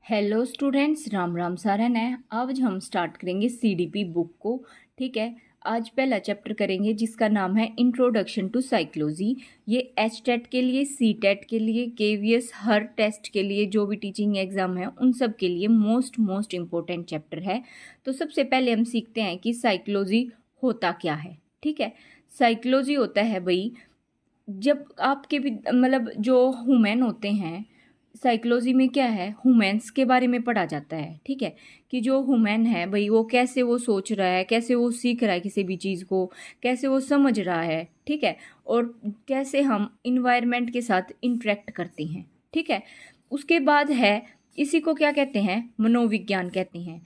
Hello students, Ram Ram Saran है। आज हम स्टार्ट करेंगे सीडीपी बुक को। ठीक है, आज पहला चैप्टर करेंगे जिसका नाम है इंट्रोडक्शन टू साइकोलॉजी। ये एच टेट के लिए, सी टेट के लिए, केवीएस हर टेस्ट के लिए, जो भी टीचिंग एग्जाम है उन सब के लिए मोस्ट इम्पोर्टेंट चैप्टर है। तो सबसे पहले हम सीखते हैं कि साइकोलॉजी होता क्या है। ठीक है, साइकोलॉजी होता है भाई, जब आपके भी मतलब जो ह्यूमन होते हैं, साइकोलॉजी में क्या है, ह्यूमन्स के बारे में पढ़ा जाता है। ठीक है, कि जो ह्यूमन है भाई वो कैसे वो सोच रहा है, कैसे वो सीख रहा है किसी भी चीज़ को, कैसे वो समझ रहा है। ठीक है, और कैसे हम इन्वायरमेंट के साथ इंटरेक्ट करते हैं। ठीक है, उसके बाद है, इसी को क्या कहते हैं, मनोविज्ञान कहते हैं।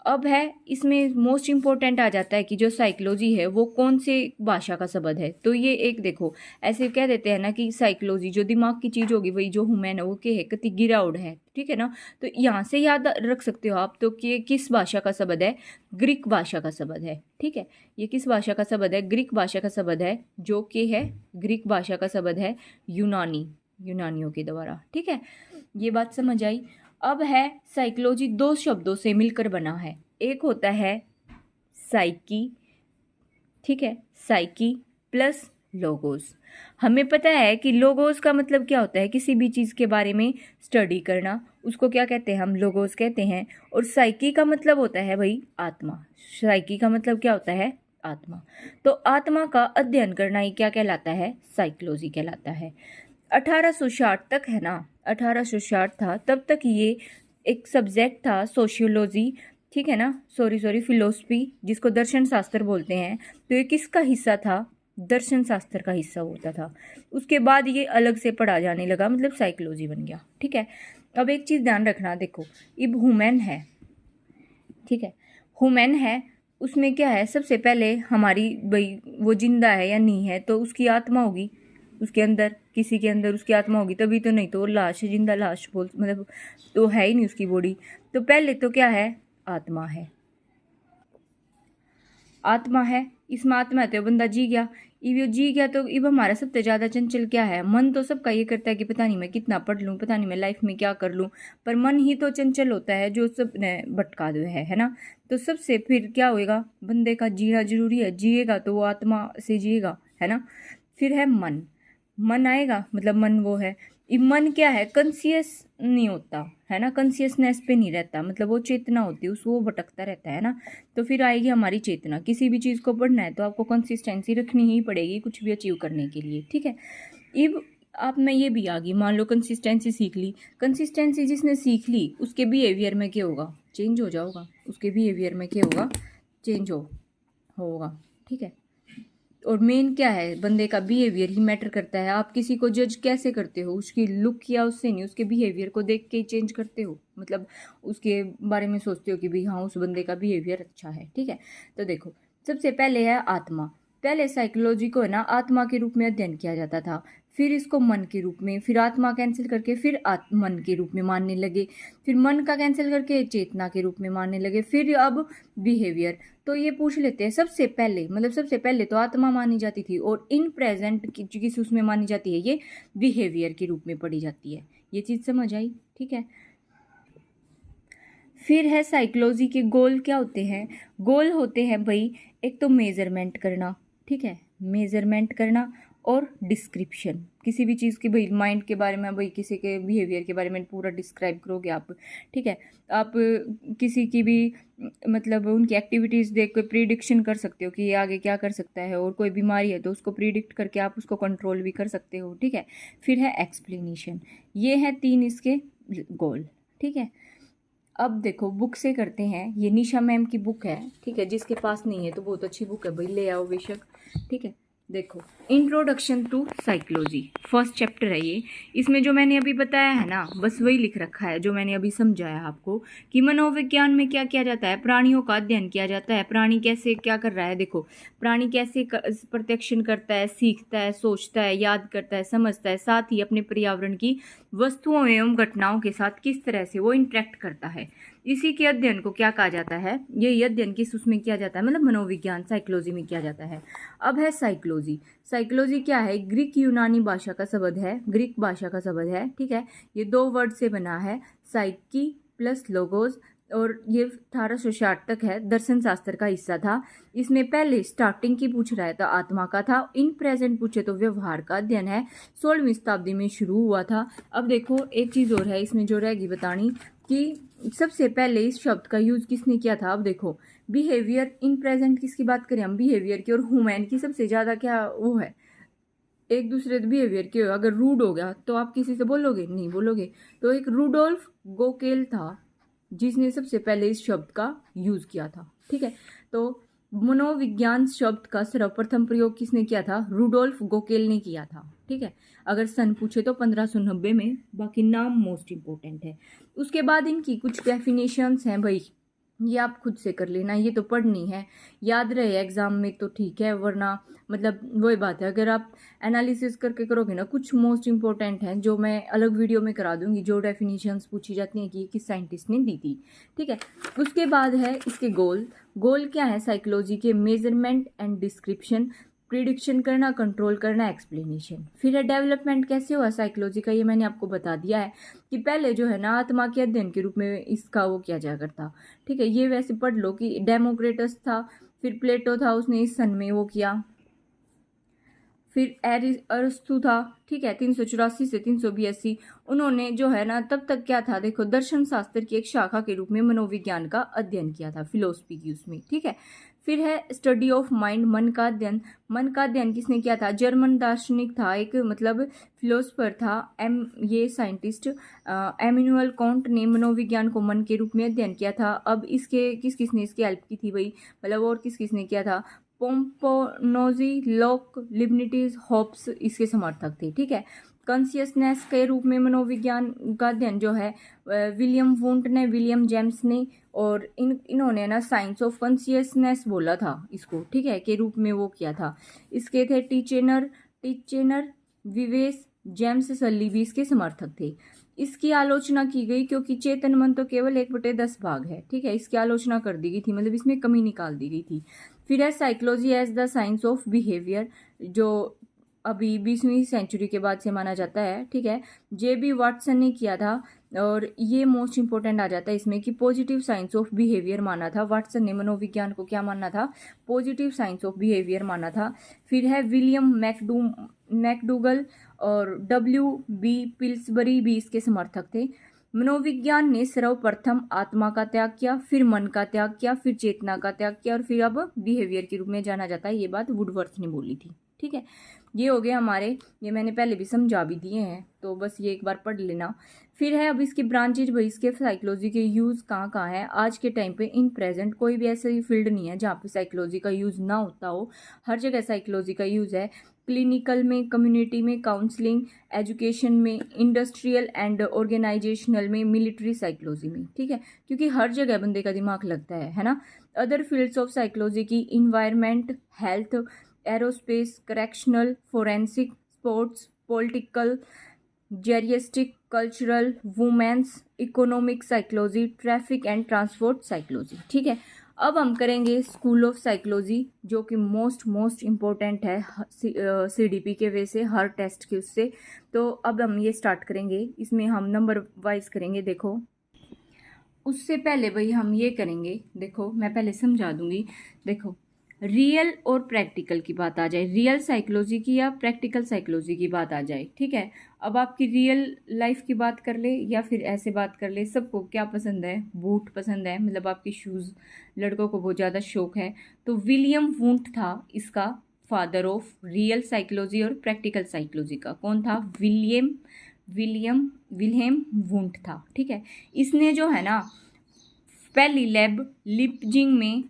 अब है, इसमें मोस्ट इम्पोर्टेंट आ जाता है कि जो साइकोलॉजी है वो कौन से भाषा का शब्द है। तो ये एक देखो, ऐसे कह देते हैं ना कि साइकोलॉजी जो दिमाग की चीज़ होगी वही जो ह्यूमन है वो के है कति गिराउड है। ठीक है ना, तो यहाँ से याद रख सकते हो आप तो कि ये किस भाषा का शब्द है, ग्रीक भाषा का शब्द है। ठीक है, ये किस भाषा का शब्द है, ग्रीक भाषा का शब्द है, जो कि है ग्रीक भाषा का शब्द है यूनानियों के द्वारा। ठीक है, ये बात समझ आई। अब है, साइकोलॉजी दो शब्दों से मिलकर बना है। एक होता है साइकी, ठीक है, साइकी प्लस लोगोस। हमें पता है कि लोगोस का मतलब क्या होता है, किसी भी चीज़ के बारे में स्टडी करना, उसको क्या कहते हैं, हम लोगोस कहते हैं। और साइकी का मतलब होता है भाई आत्मा। साइकी का मतलब क्या होता है, आत्मा। तो आत्मा का अध्ययन करना ही क्या कहलाता है, साइकोलॉजी कहलाता है। 1860 तक है ना, 1860 था तब तक ये एक सब्जेक्ट था सोशियोलॉजी। ठीक है ना, सॉरी फिलोसफी, जिसको दर्शन शास्त्र बोलते हैं। तो ये किसका हिस्सा था, दर्शन शास्त्र का हिस्सा होता था। उसके बाद ये अलग से पढ़ा जाने लगा, मतलब साइकोलॉजी बन गया। ठीक है, अब एक चीज़ ध्यान रखना, देखो अब ह्यूमन है। ठीक है, ह्यूमन है, उसमें क्या है, सबसे पहले हमारी भाई वो जिंदा है या नहीं है, तो उसकी आत्मा होगी उसके अंदर, किसी के अंदर उसकी आत्मा होगी तभी तो, नहीं तो वो लाश, जिंदा लाश बोल मतलब तो है ही नहीं उसकी बॉडी। तो पहले तो क्या है, आत्मा है। आत्मा है, इसमें आत्मा है तो बंदा जी गया। इब यो जी गया तो इब हमारा सबसे ज़्यादा चंचल क्या है, मन तो सबका ये करता है कि पता नहीं मैं कितना पढ़ लूँ, पता नहीं मैं लाइफ में क्या कर लूँ। पर मन ही तो चंचल होता है जो सब ने भटका दो है ना। तो सबसे फिर क्या होएगा, बंदे का जीना जरूरी है, जिएगा तो वो आत्मा से जिएगा, है ना। फिर है मन, मन आएगा, मतलब मन वो है। ये मन क्या है, कंसियस नहीं होता है ना, कंसियसनेस पे नहीं रहता, मतलब वो चेतना होती है, उसको वो भटकता रहता है ना। तो फिर आएगी हमारी चेतना। किसी भी चीज़ को पढ़ना है तो आपको कंसिस्टेंसी रखनी ही पड़ेगी कुछ भी अचीव करने के लिए। ठीक है, अब आप में ये भी आ गई, मान लो कंसिस्टेंसी सीख ली। कंसिस्टेंसी जिसने सीख ली उसके बिहेवियर में क्या होगा, चेंज हो जाओगा, उसके बिहेवियर में क्या होगा, चेंज होगा। ठीक है, और मेन क्या है, बंदे का बिहेवियर ही मैटर करता है। आप किसी को जज कैसे करते हो, उसकी लुक या उससे नहीं, उसके बिहेवियर को देख के ही चेंज करते हो, मतलब उसके बारे में सोचते हो कि भाई हाँ उस बंदे का बिहेवियर अच्छा है। ठीक है, तो देखो सबसे पहले है आत्मा। पहले साइकोलॉजी को है ना आत्मा के रूप में अध्ययन किया जाता था, फिर इसको मन के रूप में, फिर आत्मा कैंसिल करके फिर मन के रूप में मानने लगे, फिर मन का कैंसिल करके चेतना के रूप में मानने लगे, फिर अब बिहेवियर। तो ये पूछ लेते हैं, सबसे पहले मतलब सबसे पहले तो आत्मा मानी जाती थी, और इन प्रेजेंट किस उसमें मानी जाती है, ये बिहेवियर के रूप में पढ़ी जाती है। ये चीज़ समझ आई। ठीक है, फिर है साइकोलॉजी के गोल क्या होते हैं। गोल होते हैं भाई, एक तो मेजरमेंट करना, ठीक है, मेजरमेंट करना, और डिस्क्रिप्शन, किसी भी चीज़ की भाई माइंड के बारे में, भाई किसी के बिहेवियर के बारे में पूरा डिस्क्राइब करोगे आप। ठीक है, आप किसी की भी मतलब उनकी एक्टिविटीज़ देख कर प्रिडिक्शन कर सकते हो कि ये आगे क्या कर सकता है, और कोई बीमारी है तो उसको प्रिडिक्ट करके आप उसको कंट्रोल भी कर सकते हो। ठीक है, फिर है एक्सप्लेनेशन। ये है 3 इसके गोल। ठीक है, अब देखो बुक से करते हैं, ये निशा मैम की बुक है। ठीक है, जिसके पास नहीं है तो बहुत अच्छी बुक है भाई, ले आओ बेशक। ठीक है, देखो introduction to psychology first chapter है ये। इसमें जो मैंने अभी बताया है ना, बस वही लिख रखा है जो मैंने अभी समझाया आपको, कि मनोविज्ञान में क्या किया जाता है, प्राणियों का अध्ययन किया जाता है, प्राणी कैसे क्या कर रहा है। देखो प्राणी कैसे प्रत्यक्षण करता है, सीखता है, सोचता है, याद करता है, समझता है, साथ ही अपने पर्यावरण की वस्तुओं एवं घटनाओं के साथ किस तरह से वो इंटरेक्ट करता है। इसी के अध्ययन को क्या कहा जाता है, ये अध्ययन किस उसमें किया जाता है, मतलब मनोविज्ञान साइकोलॉजी में किया जाता है। अब है साइकोलॉजी। साइकोलॉजी क्या है, ग्रीक यूनानी भाषा का शब्द है, ग्रीक भाषा का शब्द है। ठीक है, ये 2 वर्ड से बना है, साइकी प्लस लोगोस, और ये 1860 तक है, दर्शन शास्त्र का हिस्सा था। इसमें पहले स्टार्टिंग की पूछ रहा है तो आत्मा का था, इन प्रेजेंट पूछे तो व्यवहार का अध्ययन है, 16वीं शताब्दी में शुरू हुआ था। अब देखो एक चीज़ और है इसमें जो रहेगी बतानी कि सबसे पहले इस शब्द का यूज किसने किया था। अब देखो बिहेवियर इन प्रेजेंट किसकी बात करें हम, बिहेवियर की, और ह्यूमन की सबसे ज़्यादा क्या वो है, एक दूसरे बिहेवियर के। अगर रूड हो गया तो आप किसी से बोलोगे, नहीं बोलोगे। तो एक रूडोल्फ गोकेल था जिसने सबसे पहले इस शब्द का यूज किया था, ठीक है। तो मनोविज्ञान शब्द का सर्वप्रथम प्रयोग किसने किया था, रूडोल्फ गोकेल ने किया था, ठीक है। अगर सन पूछे तो 1590 में, बाकी नाम मोस्ट इंपॉर्टेंट है। उसके बाद इनकी कुछ डेफिनेशंस हैं भाई, ये आप खुद से कर लेना, ये तो पढ़नी है, याद रहे एग्जाम में तो ठीक है, वरना मतलब वही बात है, अगर आप एनालिसिस करके करोगे ना, कुछ मोस्ट इंपॉर्टेंट हैं जो मैं अलग वीडियो में करा दूंगी, जो डेफिनेशंस पूछी जाती हैं कि किस साइंटिस्ट ने दी थी, ठीक है। उसके बाद है इसके गोल क्या है साइकोलॉजी के, मेजरमेंट एंड डिस्क्रिप्शन, प्रिडिक्शन करना, कंट्रोल करना, एक्सप्लेनेशन। फिर है डेवलपमेंट कैसे हुआ साइकोलॉजी का, ये मैंने आपको बता दिया है कि पहले जो है ना आत्मा के अध्ययन के रूप में इसका वो किया जाया करता, ठीक है। ये वैसे पढ़ लो कि डेमोक्रेटस था, फिर प्लेटो था, उसने इस सन में वो किया, फिर अरस्तु था, ठीक है, 384 से 382। उन्होंने जो है ना तब तक क्या था, देखो दर्शन शास्त्र की एक शाखा के रूप में मनोविज्ञान का अध्ययन किया था, फिलोसफी की उसमें, ठीक है। फिर है स्टडी ऑफ माइंड, मन का अध्ययन। मन का अध्ययन किसने किया था, जर्मन दार्शनिक था, एक मतलब फिलोसफर था, ये साइंटिस्ट एमिनुअल कांट ने मनोविज्ञान को मन के रूप में अध्ययन किया था। अब इसके किसने इसकी हेल्प की थी भाई, मतलब और किसने किया था, पोम्पोनोजी, लॉक, लिबनिटीज, होप्स इसके समर्थक थे, ठीक है। कॉन्शियसनेस के रूप में मनोविज्ञान का अध्ययन जो है विलियम वुंट ने, विलियम जेम्स ने, और इन्होंने ना साइंस ऑफ कॉन्शियसनेस बोला था इसको, ठीक है, के रूप में वो किया था। इसके थे टीचेनर, विवेस, जेम्स सल्ली भी इसके समर्थक थे। इसकी आलोचना की गई क्योंकि चेतन मन तो केवल 1/10 भाग है, ठीक है, इसकी आलोचना कर दी गई थी, मतलब इसमें कमी निकाल दी गई थी। फिर है psychology as the science of behaviour, जो अभी 20वीं सेंचुरी के बाद से माना जाता है, ठीक है, JB वाटसन ने किया था। और ये मोस्ट इंपॉर्टेंट आ जाता है इसमें कि पॉजिटिव साइंस ऑफ बिहेवियर माना था वाटसन ने, मनोविज्ञान को क्या माना था, पॉजिटिव साइंस ऑफ बिहेवियर माना था। फिर है विलियम मैकडूगल और WB पिल्सबरी भी इसके समर्थक थे। मनोविज्ञान ने सर्वप्रथम आत्मा का त्याग किया, फिर मन का त्याग किया, फिर चेतना का त्याग किया, और फिर अब बिहेवियर के रूप में जाना जाता है। ये बात वुडवर्थ ने बोली थी, ठीक है। ये हो गए हमारे, ये मैंने पहले भी समझा भी दिए हैं, तो बस ये एक बार पढ़ लेना। फिर है अब इसकी ब्रांचेज, भाई इसके साइकोलॉजी के यूज़ कहाँ है। आज के टाइम पे इन प्रेजेंट कोई भी ऐसा फील्ड नहीं है जहाँ पे साइकोलॉजी का यूज़ ना होता हो, हर जगह साइकोलॉजी का यूज़ है। क्लिनिकल में, कम्युनिटी में, काउंसलिंग, एजुकेशन में, इंडस्ट्रियल एंड ऑर्गेनाइजेशनल में, मिलिट्री साइकोलॉजी में, ठीक है, क्योंकि हर जगह बंदे का दिमाग लगता है ना। अदर फील्ड्स ऑफ साइकोलॉजी की environment, health, aerospace, correctional, forensic, sports, political, geriatric, cultural, women's, economic psychology, traffic and transport psychology, ठीक है। अब हम करेंगे स्कूल ऑफ साइकोलॉजी, जो कि मोस्ट इम्पोर्टेंट है CDP के वे से, हर टेस्ट के उससे। तो अब हम ये स्टार्ट करेंगे, इसमें हम नंबर वाइज करेंगे। देखो उससे पहले भाई हम ये करेंगे, देखो मैं पहले समझा दूंगी। देखो रियल और प्रैक्टिकल की बात आ जाए, रियल साइकोलॉजी की या प्रैक्टिकल साइकोलॉजी की बात आ जाए, ठीक है। अब आपकी रियल लाइफ की बात कर ले या फिर ऐसे बात कर ले, सबको क्या पसंद है, बूट पसंद है, मतलब आपके शूज़, लड़कों को बहुत ज़्यादा शौक है। तो विलियम वुंट था इसका फादर ऑफ रियल साइकोलॉजी और प्रैक्टिकल साइकोलॉजी का। कौन था, विलियम वुंट था, ठीक है। इसने जो है ना पहली लैब लिपजिंग में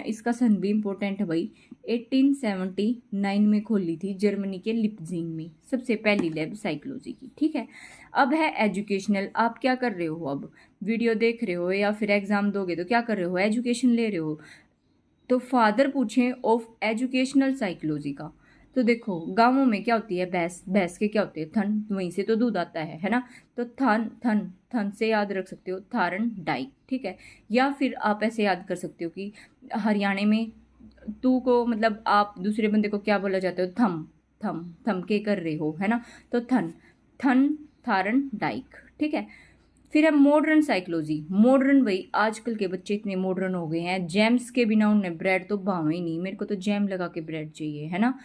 इसका सन भी इम्पोर्टेंट है भाई, 1879 में खोली थी जर्मनी के लिपजिंग में, सबसे पहली लैब साइकोलॉजी की, ठीक है। अब है एजुकेशनल, आप क्या कर रहे हो, अब वीडियो देख रहे हो या फिर एग्जाम दोगे तो क्या कर रहे हो, एजुकेशन ले रहे हो। तो फादर पूछें ऑफ एजुकेशनल साइकोलॉजी का, तो देखो गांवों में क्या होती है, भैंस के क्या होते हैं, थन, वहीं से तो दूध आता है ना। तो थन से याद रख सकते हो थारन डाइक, ठीक है। या फिर आप ऐसे याद कर सकते हो कि हरियाणा में तू को मतलब आप दूसरे बंदे को क्या बोला जाता है, थम के कर रहे हो, है ना। तो थन थारन डाइक, ठीक है। फिर है मॉडर्न साइकोलॉजी। मॉडर्न, भाई आजकल के बच्चे इतने मॉडर्न हो गए हैं, जैम्स के बिना उन्हें ब्रेड तो भावे ही नहीं, मेरे को तो जैम लगा के ब्रेड चाहिए, है ना।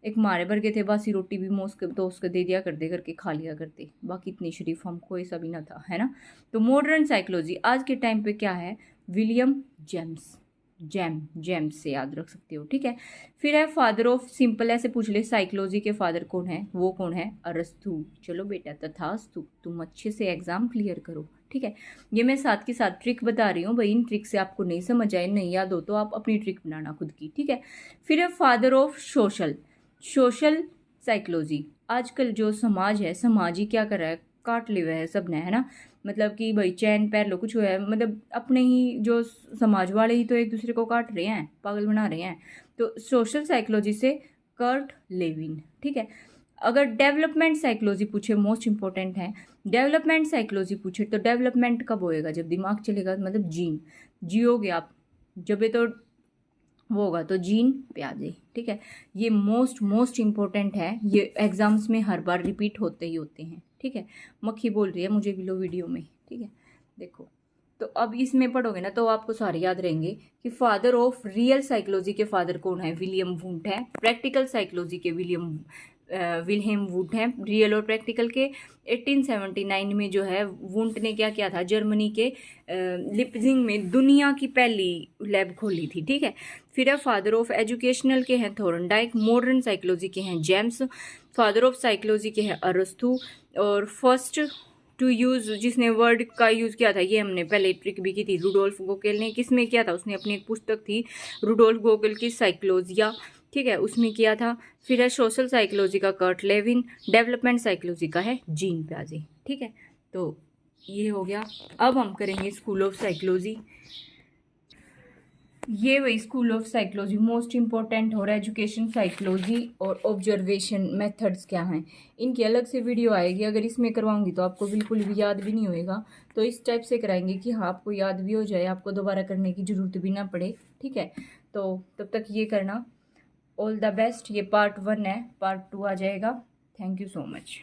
एक मारे भर गए थे, बासी रोटी भी मोस के तो उसको दे दिया करते, करके खा लिया करते, बाकी इतनी शरीफ हम कोई सा भी ना था, है ना। तो मॉडर्न साइकोलॉजी आज के टाइम पे क्या है, विलियम जेम्स, जेम्स से याद रख सकते हो, ठीक है। फिर है फादर ऑफ, सिंपल ऐसे पूछ ले, साइकोलॉजी के फादर कौन है, वो कौन है, अरस्तु। चलो बेटा, तथास्तु, तुम अच्छे से एग्जाम क्लियर करो, ठीक है। ये मैं साथ के साथ ट्रिक बता रही हूँ भाई, इन ट्रिक से आपको नहीं समझ आए, नहीं याद हो तो आप अपनी ट्रिक बनाना खुद की, ठीक है। फिर है फादर ऑफ सोशल साइकोलॉजी। आजकल जो समाज है, समाज ही क्या कर रहा है, काट लिया है सबने, है ना। मतलब कि भाई चैन पैर लो कुछ हुआ है, मतलब अपने ही जो समाज वाले ही तो एक दूसरे को काट रहे हैं, पागल बना रहे हैं। तो सोशल साइकोलॉजी से कर्ट लेविन, ठीक है। अगर डेवलपमेंट साइकोलॉजी पूछे, मोस्ट इंपॉर्टेंट है, डेवलपमेंट साइकोलॉजी पूछे तो डेवलपमेंट कब होएगा, जब दिमाग चलेगा, मतलब जियोगे आप, जब ये तो वो होगा तो जीन प्याजे, ठीक है। ये मोस्ट इंपॉर्टेंट है, ये एग्जाम्स में हर बार रिपीट होते ही होते हैं, ठीक है। मक्खी बोल रही है मुझे भी लो वीडियो में, ठीक है। देखो, तो अब इसमें पढ़ोगे ना तो आपको सारे याद रहेंगे कि फादर ऑफ रियल साइकोलॉजी के फादर कौन है, विलियम वुंट है। प्रैक्टिकल साइकोलॉजी के विल्हेम वुंट है, रियल और प्रैक्टिकल के। 1879 में जो है वुंट ने क्या किया था, जर्मनी के लिप्जिंग में दुनिया की पहली लैब खोली थी, ठीक है। फिर है फादर ऑफ एजुकेशनल के हैं थोरनडाइक, मॉडर्न साइकोलॉजी के हैं जेम्स, फादर ऑफ साइकोलॉजी के हैं अरस्तु, और फर्स्ट टू यूज़ जिसने वर्ड का यूज़ किया था, ये हमने पहले ट्रिक भी की थी, रुडोल्फ गोकेल ने। किसमें किया था, उसने अपनी एक पुस्तक थी रुडोल्फ गोकेल की साइकोलॉजिया, ठीक है, उसमें किया था। फिर है सोशल साइकोलॉजी का कर्ट लेविन, डेवलपमेंट साइकोलॉजी का है जीन प्याजे, ठीक है। तो ये हो गया। अब हम करेंगे स्कूल ऑफ साइकोलॉजी। ये वही school of psychology most important हो रहा है, एजुकेशन साइकोलॉजी और ऑब्जर्वेशन मेथड्स क्या हैं, इनकी अलग से वीडियो आएगी। अगर इसमें करवाऊंगी तो आपको बिल्कुल भी याद भी नहीं होएगा, तो इस टाइप से कराएंगे कि हाँ आपको याद भी हो जाए, आपको दोबारा करने की ज़रूरत भी ना पड़े, ठीक है। तो तब तक ये करना। All the best. ये पार्ट 1 है, पार्ट 2 आ जाएगा। Thank you so much.